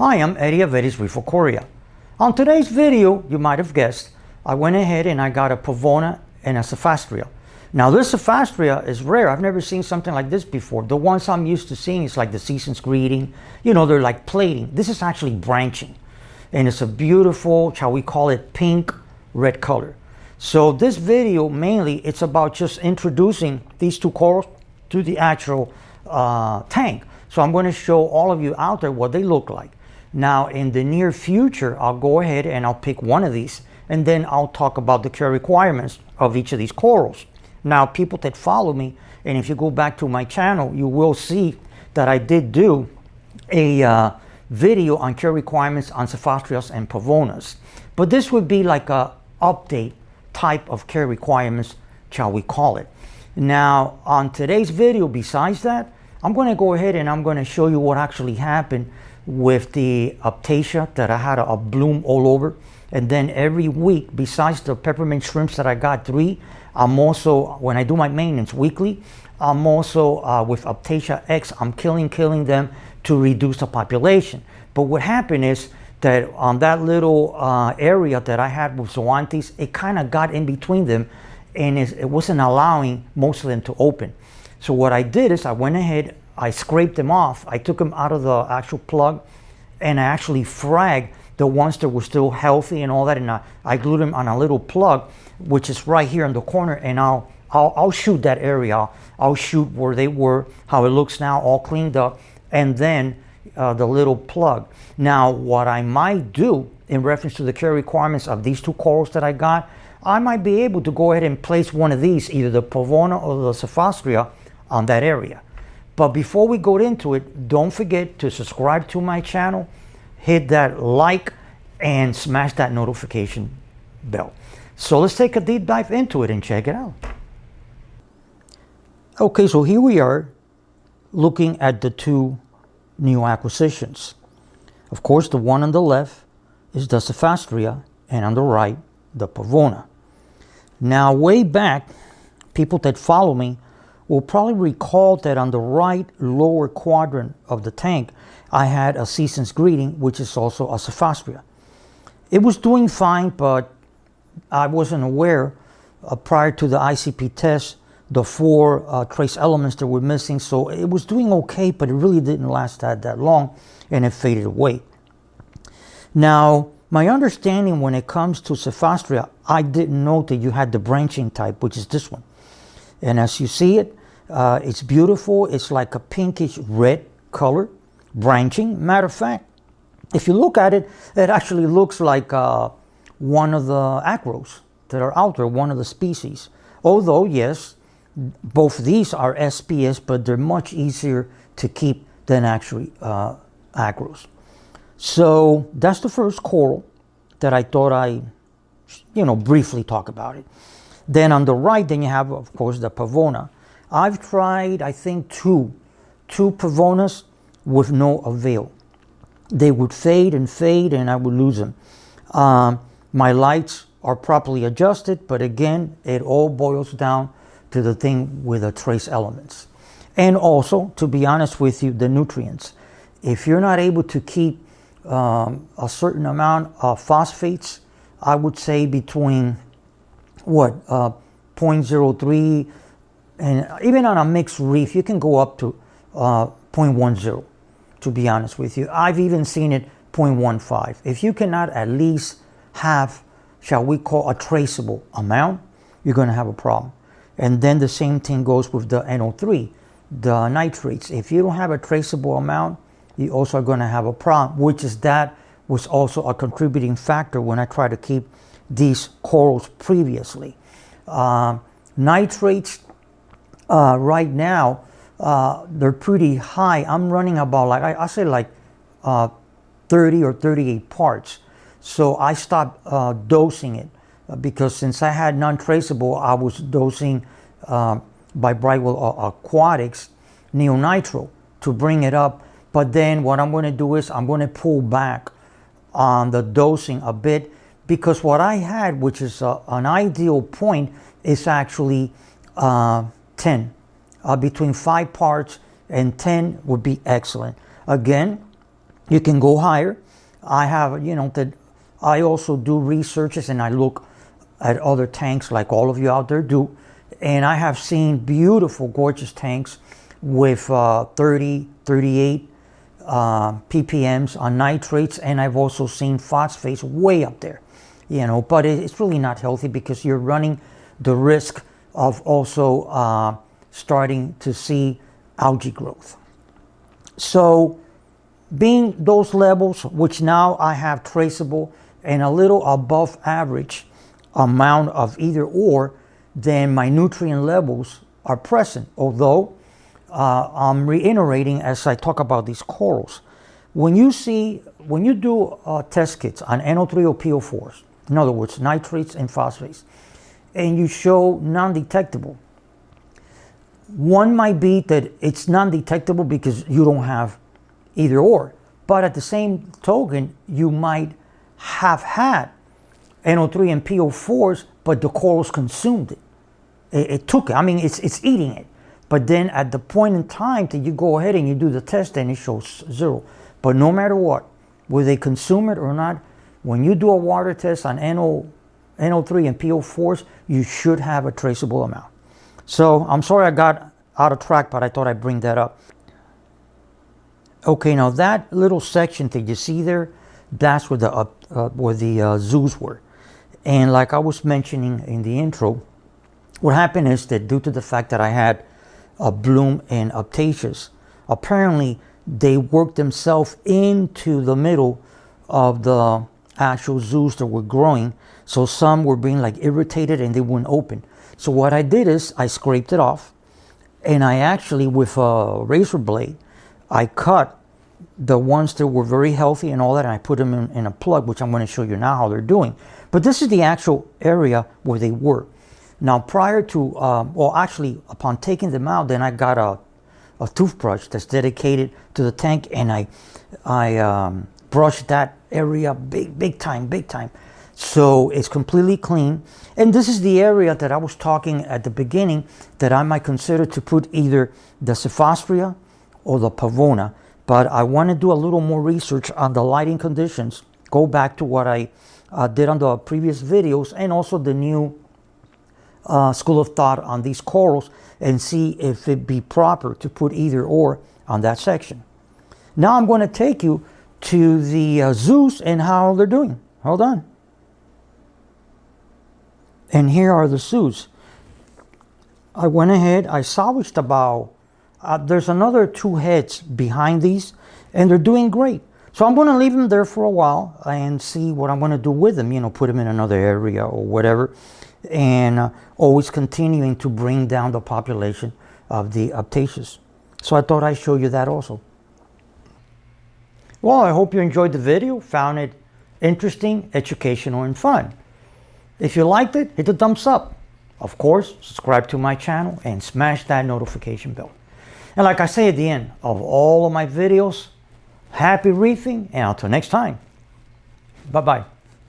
Hi, I'm Eddie of Eddie's Reef Aquaria. On today's video, you might have guessed, I went ahead and I got a Pavona and a Zoanthid. Now this Zoanthid is rare. I've never seen something like this before. The ones I'm used to seeing is like the season's greeting. You know, they're like plating. This is actually branching. And it's a beautiful, shall we call it, pink red color. So this video mainly, it's about just introducing these two corals to the actual tank. So I'm going to show all of you out there what they look like. Now in the near future, I'll go ahead and I'll pick one of these and then I'll talk about the care requirements of each of these corals. Now people that follow me, and if you go back to my channel, you will see that I did do a video on care requirements on Zoanthid and Pavonas. But this would be like a update type of care requirements, shall we call it. Now on today's video, besides that, I'm going to go ahead and I'm going to show you what actually happened with the Aiptasia that I had a bloom all over. And then every week, besides the peppermint shrimps that I got 3, I'm also, when I do my maintenance weekly, I'm also with Aiptasia X, I'm killing them to reduce the population. But what happened is that on that little area that I had with Zoanthids, it kind of got in between them and it wasn't allowing most of them to open. So what I did is I went ahead, I scraped them off, I took them out of the actual plug, and I actually fragged the ones that were still healthy and all that, and I glued them on a little plug, which is right here in the corner, and I'll shoot that area. I'll shoot where they were, how it looks now, all cleaned up, and then the little plug. Now, what I might do in reference to the care requirements of these two corals that I got, I might be able to go ahead and place one of these, either the Pavona or the Zoanthid, on that area. But before we go into it, don't forget to subscribe to my channel, hit that like, and smash that notification bell. So let's take a deep dive into it and check it out. Okay, so here we are looking at the two new acquisitions. Of course, the one on the left is the Zoanthid, and on the right, the Pavona. Now, way back, people that follow me will probably recall that on the right lower quadrant of the tank, I had a season's greeting, which is also a Zoanthid. It was doing fine, but I wasn't aware prior to the ICP test, the 4 trace elements that were missing. So it was doing okay, but it really didn't last that long, and it faded away. Now, my understanding when it comes to Zoanthid, I didn't know that you had the branching type, which is this one. And as you see it, it's beautiful. It's like a pinkish red color, branching. Matter of fact, if you look at it, it actually looks like one of the acros that are out there, one of the species. Although, yes, both these are SPS, but they're much easier to keep than actually acros. So that's the first coral that I thought I, briefly talk about it. Then on the right, then you have, of course, the Pavona. I've tried, I think, two Pavonas with no avail. They would fade, and I would lose them. My lights are properly adjusted, but again, it all boils down to the thing with the trace elements. And also, to be honest with you, the nutrients. If you're not able to keep a certain amount of phosphates, I would say between 0.03, and even on a mixed reef, you can go up to 0.10, to be honest with you. I've even seen it 0.15. If you cannot at least have, shall we call, a traceable amount, you're going to have a problem. And then the same thing goes with the NO3, the nitrates. If you don't have a traceable amount, you also are going to have a problem, which is that was also a contributing factor when I try to keep these corals previously. Nitrates right now, they're pretty high. I'm running about I say 30 or 38 parts. So I stopped dosing it because since I had non-traceable, I was dosing by Brightwell Aquatics neonitro to bring it up. But then what I'm going to do is I'm going to pull back on the dosing a bit, because what I had, which is an ideal point, is actually 10. Between 5 parts and 10 would be excellent. Again, You can go higher. I have, that I also do researches and I look at other tanks like all of you out there do. And I have seen beautiful, gorgeous tanks with 30, 38 ppms on nitrates. And I've also seen phosphates way up there, but it's really not healthy because you're running the risk of also starting to see algae growth. So being those levels, which now I have traceable and a little above average amount of either or, then my nutrient levels are present. Although I'm reiterating as I talk about these corals. When you do test kits on NO3 or PO4s, in other words, nitrates and phosphates, and you show non-detectable, one might be that it's non-detectable because you don't have either or. But at the same token, you might have had NO3 and PO4s, but the corals consumed it. It took it. I mean, it's eating it. But then at the point in time that you go ahead and you do the test, then it shows 0. But no matter what, whether they consume it or not, when you do a water test on NO3 and PO4s, you should have a traceable amount. So I'm sorry I got out of track, but I thought I'd bring that up. Okay, now that little section that you see there, that's where the zoos were. And like I was mentioning in the intro, what happened is that due to the fact that I had a bloom in Aiptasias, apparently they worked themselves into the middle of the actual zoos that were growing. So some were being like irritated and they wouldn't open. So what I did is I scraped it off, and I actually, with a razor blade, I cut the ones that were very healthy and all that, and I put them in a plug, which I'm going to show you now how they're doing. But this is the actual area where they were. Now, prior to, actually, upon taking them out, then I got a toothbrush that's dedicated to the tank, and I brushed that area big time. So it's completely clean. And this is the area that I was talking at the beginning that I might consider to put either the Zoanthid or the Pavona. But I want to do a little more research on the lighting conditions. Go back to what I did on the previous videos, and also the new school of thought on these corals, and see if it'd be proper to put either or on that section. Now I'm going to take you to the zoos and how they're doing. Hold on. And here are the zoos. I went ahead, I salvaged about, there's another 2 heads behind these, and they're doing great. So I'm going to leave them there for a while and see what I'm going to do with them, put them in another area or whatever, and always continuing to bring down the population of the Aiptasias. So I thought I'd show you that also. Well, I hope you enjoyed the video, found it interesting, educational, and fun. If you liked it, hit the thumbs up. Of course, subscribe to my channel and smash that notification bell. And like I say at the end of all of my videos, happy reefing, and until next time, bye-bye.